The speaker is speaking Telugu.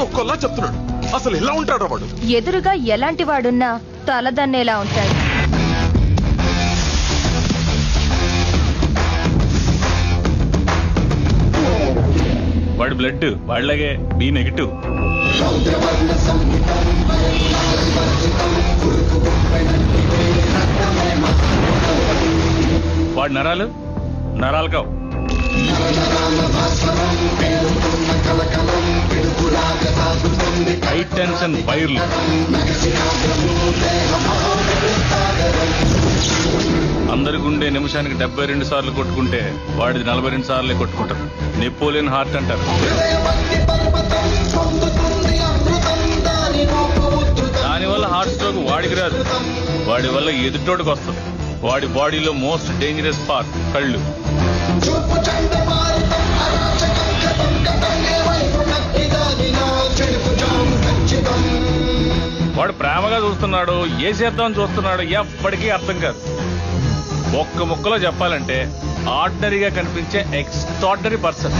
ఒక్కోలా చెప్తున్నాడు. అసలు ఎలా ఉంటాడు వాడు? ఎదురుగా ఎలాంటి వాడున్నా తలదన్నేలా ఉంటాడు. వాడి బ్లడ్ వాళ్ళగే బి నెగిటివ్. వాడి నరాలు కావు. హై టెన్షన్ వైర్లు. అందరి గుండె నిమిషానికి 72 సార్లు కొట్టుకుంటే వాడిది 42 సార్లే కొట్టుకుంటారు. నెపోలియన్ హార్ట్ అంటారు. దానివల్ల హార్ట్ స్ట్రోక్ వాడికి రాదు, వాడి వల్ల ఎదుటోడికి వస్తుంది. వాడి బాడీలో మోస్ట్ డేంజరస్ పార్ట్ కళ్ళు. వాడు ప్రేమగా చూస్తున్నాడు, ఏ చేద్దామని చూస్తున్నాడు ఎప్పటికీ అర్థం కాదు. ఒక్క ముక్కలో చెప్పాలంటే ఆర్డినరీగా కనిపించే ఎక్స్ట్రార్డినరీ పర్సన్.